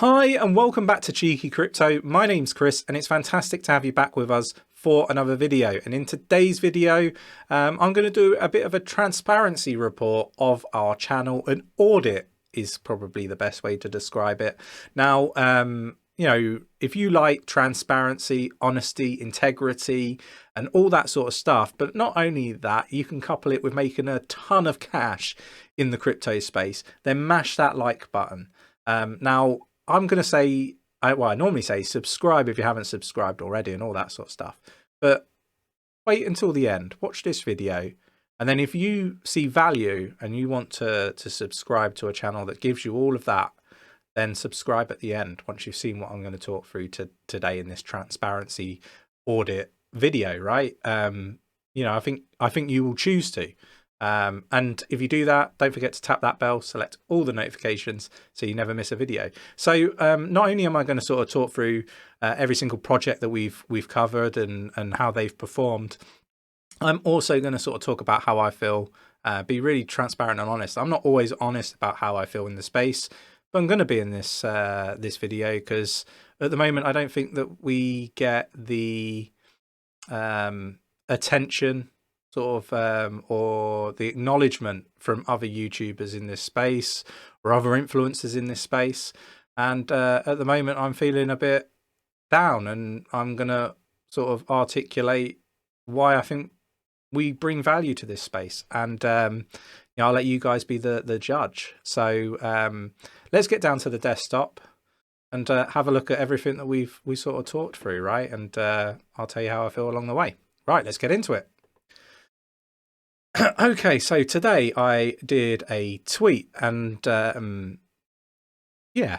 Hi and welcome back to Cheeky Crypto. My name's Chris and it's fantastic to have you back with us for another video. And in today's video, I'm going to do a bit of a transparency report of our channel. An audit is probably the best way to describe it. Now, you know, if you like transparency, honesty, integrity, and all that sort of stuff, but not only that, you can couple it with making a ton of cash in the crypto space, then mash that like button. Now, I'm going to say, well, I normally say subscribe if you haven't subscribed already and all that sort of stuff. But wait until the end, watch this video. And then if you see value and you want to subscribe to a channel that gives you all of that, then subscribe at the end once you've seen what I'm going to talk through today in this transparency audit video, right? You know, I think you will choose to. And if you do that, don't forget to tap that bell, select all the notifications so you never miss a video. So not only am I going to sort of talk through every single project that we've covered and how they've performed, I'm also going to sort of talk about how I feel, be really transparent and honest. I'm not always honest about how I feel in the space, but I'm going to be in this this video because at the moment I don't think that we get the attention sort of or the acknowledgement from other YouTubers in this space or other influencers in this space. And at the moment I'm feeling a bit down, and I'm gonna sort of articulate why I think we bring value to this space, and you know, I'll let you guys be the judge. So let's get down to the desktop and have a look at everything that we sort of talked through, right? And I'll tell you how I feel along the way. Right, let's get into it. Okay, so today I did a tweet, and yeah,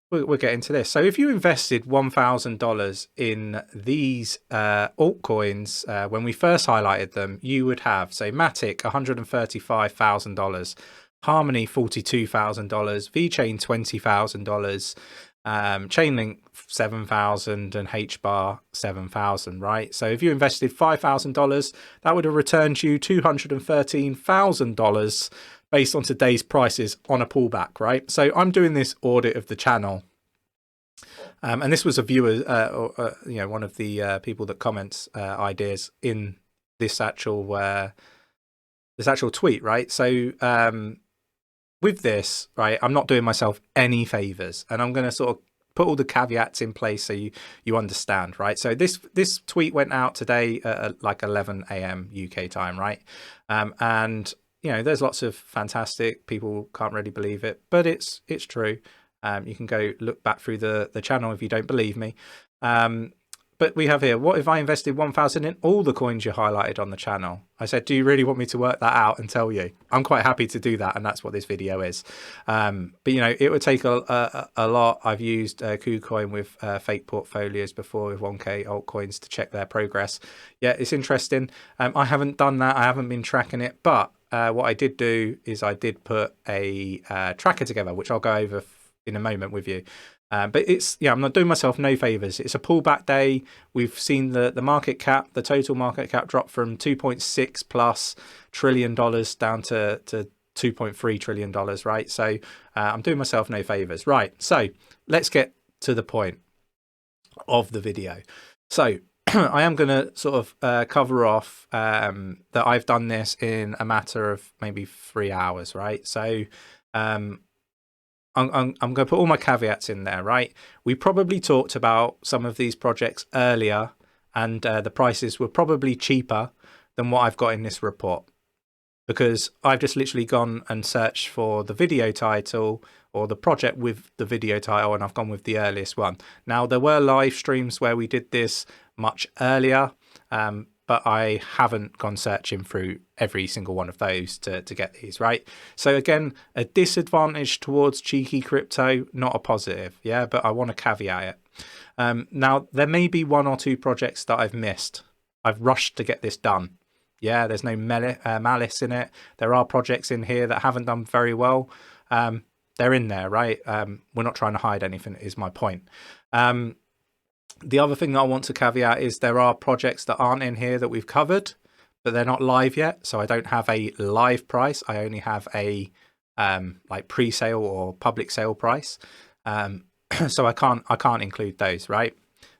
we'll get into this. So if you invested $1,000 in these altcoins when we first highlighted them, you would have, say, Matic $135,000, Harmony $42,000, VeChain $20,000, Chainlink 7,000 and HBAR 7,000, right? So if you invested $5,000, that would have returned you $213,000 based on today's prices on a pullback, right? So I'm doing this audit of the channel, and this was a viewer, you know, one of the people that comments ideas in this actual tweet, right? So with this, right, I'm not doing myself any favors, and I'm going to sort of put all the caveats in place so you understand, right? So this tweet went out today at like 11 a.m. UK time, right? And you know, there's lots of fantastic people can't really believe it, but it's true. You can go look back through the channel if you don't believe me. But we have here, what if I invested 1,000 in all the coins you highlighted on the channel? I said, do you really want me to work that out and tell you? I'm quite happy to do that, and that's what this video is. But, you know, it would take a lot. I've used KuCoin with fake portfolios before with 1K altcoins to check their progress. Yeah, it's interesting. I haven't done that. I haven't been tracking it. But what I did do is I did put a tracker together, which I'll go over in a moment with you. But it's, yeah, I'm not doing myself no favors. It's a pullback day. We've seen the market cap, the total market cap, drop from $2.6+ trillion down to $2.3 trillion, right? So I'm doing myself no favors, right? So let's get to the point of the video. So I am going to sort of cover off that I've done this in a matter of maybe 3 hours, right? So I'm going to put all my caveats in there, right? We probably talked about some of these projects earlier, and the prices were probably cheaper than what I've got in this report, because I've just literally gone and searched for the video title or the project with the video title, and I've gone with the earliest one. Now, there were live streams where we did this much earlier, but I haven't gone searching through every single one of those to get these, right? So again, a disadvantage towards cheeky crypto, not a positive, yeah, but I want to caveat it. Now, there may be one or two projects that I've missed. I've rushed to get this done. Yeah, there's no malice in it. There are projects in here that haven't done very well. They're in there, right? We're not trying to hide anything, is my point. The other thing that I want to caveat is there are projects that aren't in here that we've covered, but they're not live yet. So I don't have a live price. I only have a like pre-sale or public sale price. So I can't include those, right?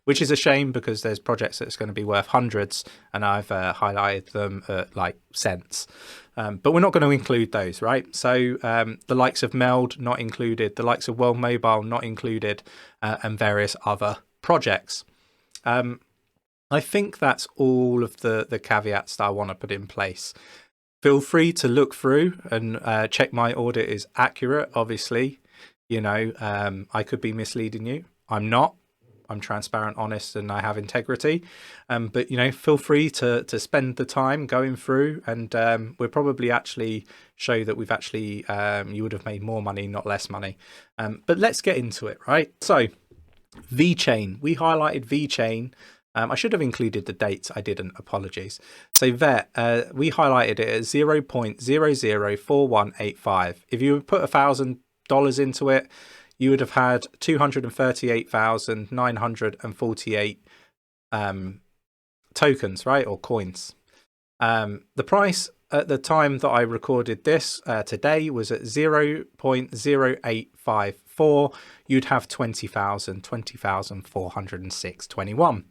Which is a shame because there's projects that's going to be worth hundreds, and I've highlighted them at like cents. But we're not going to include those, right? So the likes of Meld not included, the likes of World Mobile not included, and various other projects. I think that's all of the caveats that I want to put in place. Feel free to look through and check my audit is accurate. Obviously, you know, I could be misleading you. I'm not. I'm transparent, honest, and I have integrity. But, you know, feel free to spend the time going through, and we'll probably actually show that we've actually, you would have made more money, not less money. But let's get into it, right? So VeChain, we highlighted VeChain. I should have included the dates. I didn't. Apologies. So VET, we highlighted it at 0.004185. If you put $1,000 into it, you would have had 238,948 tokens, right, or coins. The price at the time that I recorded this today was at 0.0854. You'd have 20,406.21.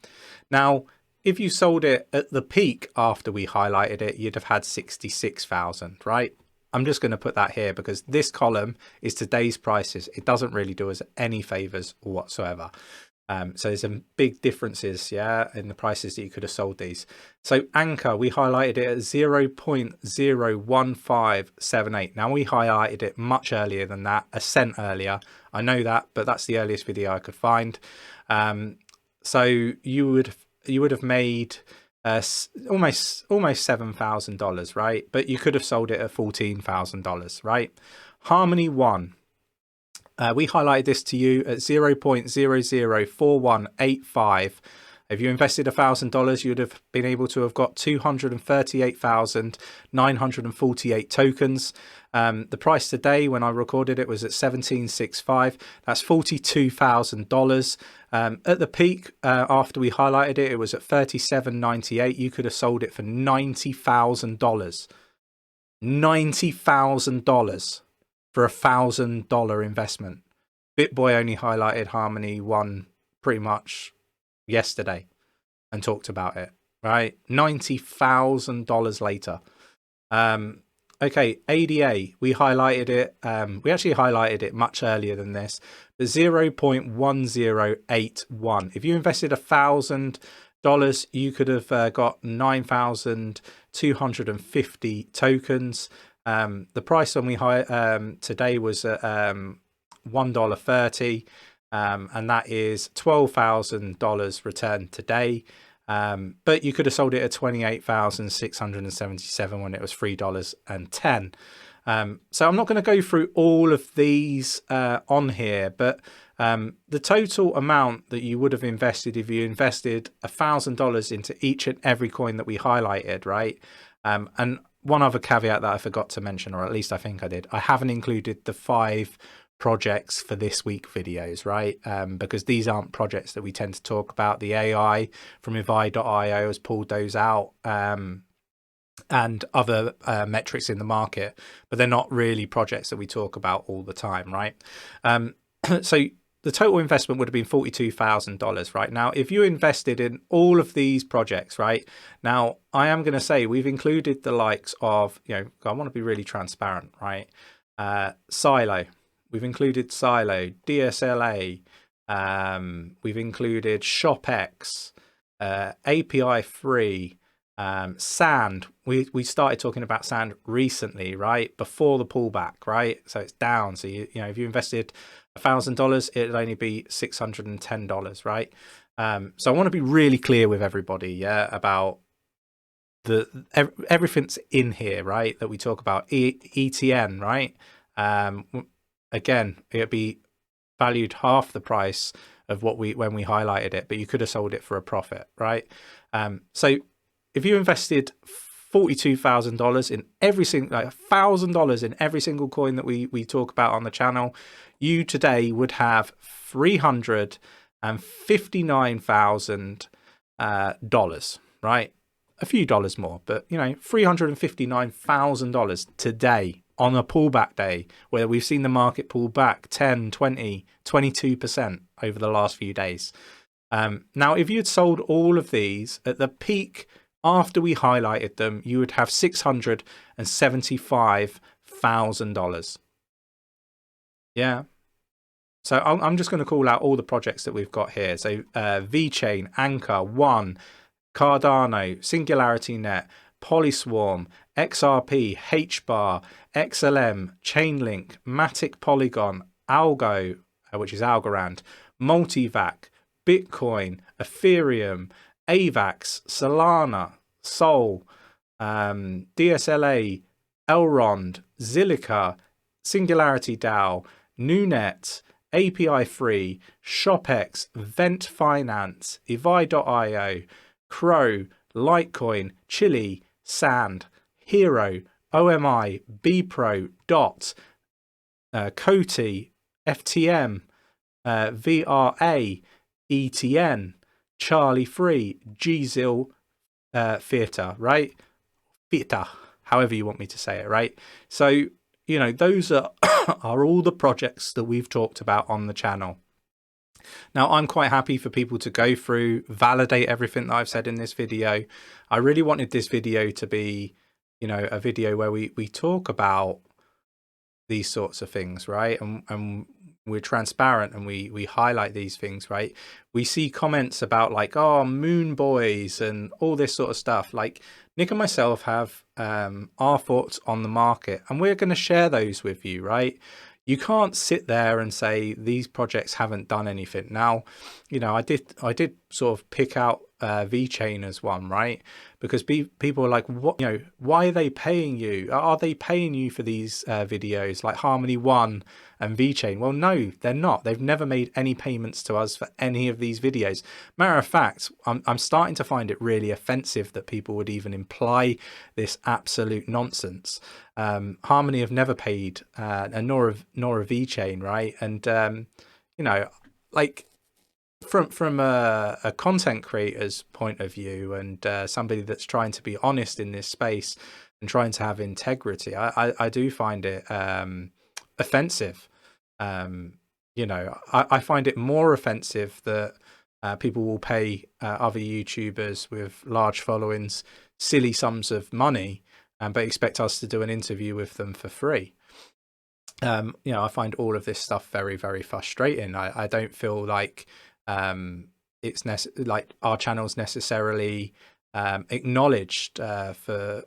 Now, if you sold it at the peak after we highlighted it, you'd have had 66,000, right? I'm just going to put that here because this column is today's prices. It doesn't really do us any favors whatsoever. So there's some big differences, yeah, in the prices that you could have sold these. So Anchor, we highlighted it at 0.01578. Now we highlighted it much earlier than that, a cent earlier. I know that, but that's the earliest video I could find. So you would have made almost $7,000, right? But you could have sold it at $14,000, right? Harmony One. We highlighted this to you at 0.004185. If you invested $1,000, you'd have been able to have got 238,948 tokens. The price today, when I recorded it, was at 17.65. That's $42,000. At the peak, after we highlighted it, it was at 37.98. You could have sold it for $90,000. $90,000 for $1,000 investment. BitBoy only highlighted Harmony One pretty much yesterday and talked about it, right? $90,000 later. Okay, ADA, we highlighted it. We actually highlighted it much earlier than this, but 0.1081. If you invested $1,000, you could have got 9,250 tokens. The price when we today was at $1.30, and that is $12,000 returned today. But you could have sold it at 28,677 when it was $3.10. So I'm not going to go through all of these on here, but the total amount that you would have invested if you invested $1,000 into each and every coin that we highlighted, right? And one other caveat that I forgot to mention, or at least I think I did, I haven't included the 5 projects for this week videos, right? Because these aren't projects that we tend to talk about. The AI from advice.io has pulled those out, and other metrics in the market, but they're not really projects that we talk about all the time, right? So the total investment would have been $42,000, right? Now, if you invested in all of these projects, right? Now, I am going to say we've included the likes of, you know, I want to be really transparent, right? Silo, we've included Silo, DSLA, we've included ShopX, API Free, Sand. We started talking about Sand recently, right? Before the pullback, right? So it's down. So you know, if you invested $1,000, it'll only be $610, right? So I want to be really clear with everybody, yeah, about everything's in here, right? That we talk about. ETN, right? Again, it'd be valued half the price of what when we highlighted it, but you could have sold it for a profit, right? So if you invested $42,000 in every single, like $1,000 in every single coin that we talk about on the channel, you today would have $359,000, right? A few dollars more, but you know, $359,000 today, on a pullback day where we've seen the market pull back 10, 20, 22% over the last few days. Now, if you had sold all of these at the peak after we highlighted them, you would have $675,000. Yeah. So I'm just going to call out all the projects that we've got here. So VeChain, Anchor, One, Cardano, SingularityNet, Polyswarm, XRP, HBAR, XLM, Chainlink, Matic Polygon, Algo, which is Algorand, Multivac, Bitcoin, Ethereum, AVAX, Solana, Sol, DSLA, Elrond, Zilliqa, Singularity DAO, Nunet, API Free, ShopX, Vent Finance, Evai.io, Crow, Litecoin, Chili, Sand, Hero, OMI, Bpro, Dot, Coty, FTM, VRA, ETN, Charlie Free, 𝗕𝗓𝗪𝗓, right? 𝗕𝗓𝗪, however you want me to say it, right? So, you know, those are all the projects that we've talked about on the channel. Now, I'm quite happy for people to go through, validate everything that I've said in this video. I really wanted this video to be, you know, a video where we talk about these sorts of things, right? And we're transparent and we highlight these things, right? We see comments about like, oh, moon boys and all this sort of stuff. Like Nick and myself have our thoughts on the market, and we're going to share those with you, right? You can't sit there and say these projects haven't done anything. Now, you know, I did sort of pick out VeChain as one, right? Because people are like, what, you know, why are they paying you? Are they paying you for these videos like Harmony One and VeChain? Well, no, they're not. They've never made any payments to us for any of these videos. Matter of fact, I'm starting to find it really offensive that people would even imply this absolute nonsense. Harmony have never paid, and nor have VeChain, right? And you know, like from a content creator's point of view, and somebody that's trying to be honest in this space and trying to have integrity, I do find it offensive. You know, I find it more offensive that people will pay other YouTubers with large followings silly sums of money, but expect us to do an interview with them for free. You know, I find all of this stuff very, very frustrating. I don't feel like it's like our channel's necessarily acknowledged for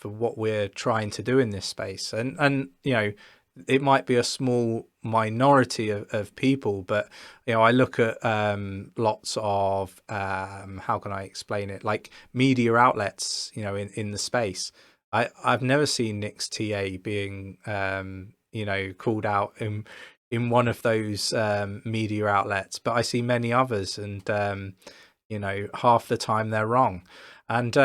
what we're trying to do in this space. And you know, it might be a small minority of people, but you know, I look at lots of how can I explain it, like media outlets, you know, in the space. I've never seen Nick's TA being you know, called out in one of those media outlets, but I see many others, and you know, half the time they're wrong. And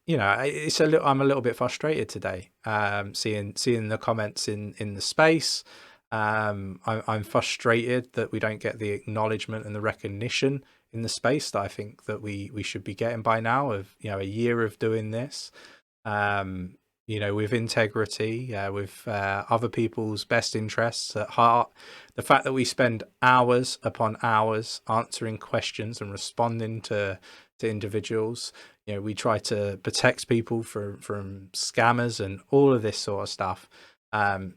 you know, it's I'm a little bit frustrated today, seeing the comments in the space. I'm frustrated that we don't get the acknowledgement and the recognition in the space that I think that we should be getting by now, of, you know, a year of doing this, you know, with integrity, with other people's best interests at heart. The fact that we spend hours upon hours answering questions and responding to individuals, you know, we try to protect people from scammers and all of this sort of stuff.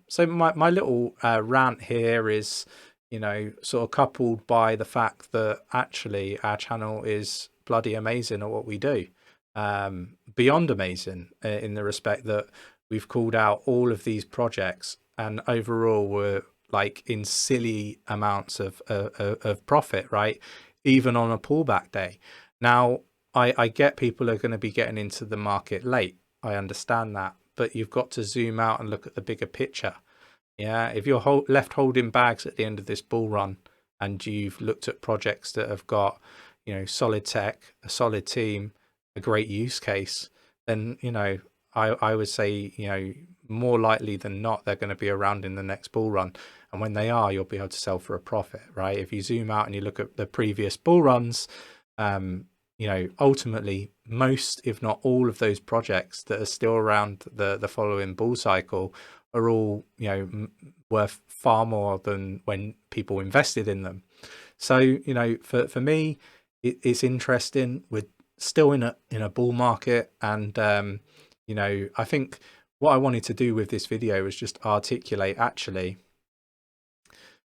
So my little rant here is, you know, sort of coupled by the fact that actually our channel is bloody amazing at what we do. Beyond amazing, in the respect that we've called out all of these projects, and overall we're like in silly amounts of profit, right? Even on a pullback day. Now, I get people are going to be getting into the market late. I understand that, but you've got to zoom out and look at the bigger picture. Yeah, if you're left holding bags at the end of this bull run, and you've looked at projects that have got, you know, solid tech, a solid team, a great use case, then, you know, I would say, you know, more likely than not, they're going to be around in the next bull run. And when they are, you'll be able to sell for a profit, right? If you zoom out and you look at the previous bull runs, you know, ultimately most, if not all of those projects that are still around the following bull cycle are all, you know, worth far more than when people invested in them. So, you know, for me, it's interesting. We're still in a bull market, and you know, I think what I wanted to do with this video was just articulate, actually,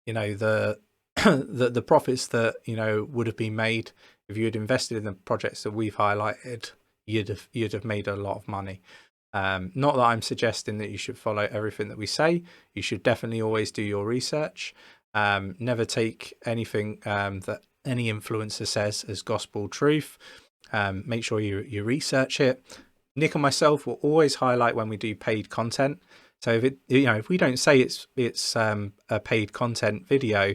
you know, the the profits that, you know, would have been made if you had invested in the projects that we've highlighted. You'd have made a lot of money. Not that I'm suggesting that you should follow everything that we say. You should definitely always do your research. Never take anything that any influencer says as gospel truth. Make sure you research it. Nick and myself will always highlight when we do paid content. So if it, you know, if we don't say it's a paid content video,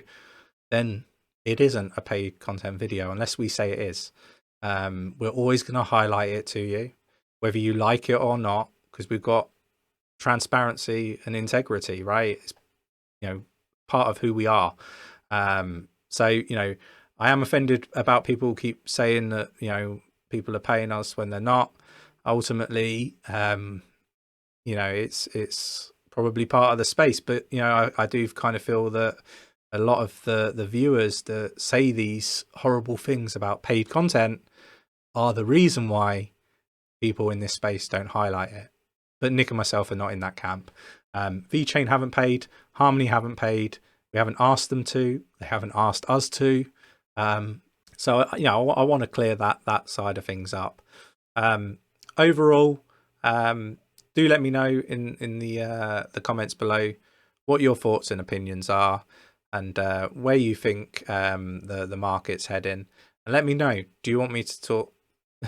then it isn't a paid content video unless we say it is. We're always going to highlight it to you, whether you like it or not, because we've got transparency and integrity, right? It's, you know, part of who we are. So, you know, I am offended about people keep saying that, you know, people are paying us when they're not. Ultimately, you know, it's probably part of the space, but, you know, I do kind of feel that a lot of the viewers that say these horrible things about paid content are the reason why people in this space don't highlight it. But Nick and myself are not in that camp. VeChain haven't paid, Harmony haven't paid, we haven't asked them to, they haven't asked us to. So, you know, I want to clear that side of things up. Overall, do let me know in the comments below what your thoughts and opinions are, and where you think the market's heading. And let me know, do you want me to talk?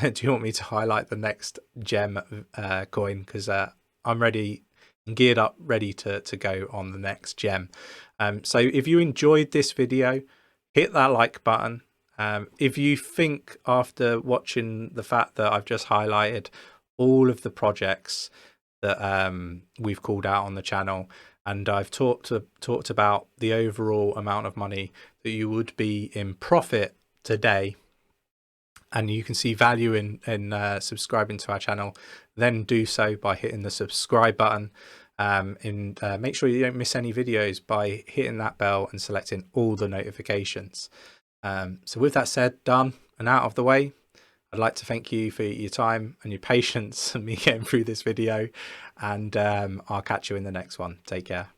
Do you want me to highlight the next gem coin? Because I'm ready and geared up, ready to go on the next gem. So if you enjoyed this video, hit that like button. If you think, after watching the fact that I've just highlighted all of the projects that we've called out on the channel, and I've talked about the overall amount of money that you would be in profit today, and you can see value in subscribing to our channel, then do so by hitting the subscribe button. And make sure you don't miss any videos by hitting that bell and selecting all the notifications. So with that said, done and out of the way, I'd like to thank you for your time and your patience and me getting through this video, and I'll catch you in the next one. Take care.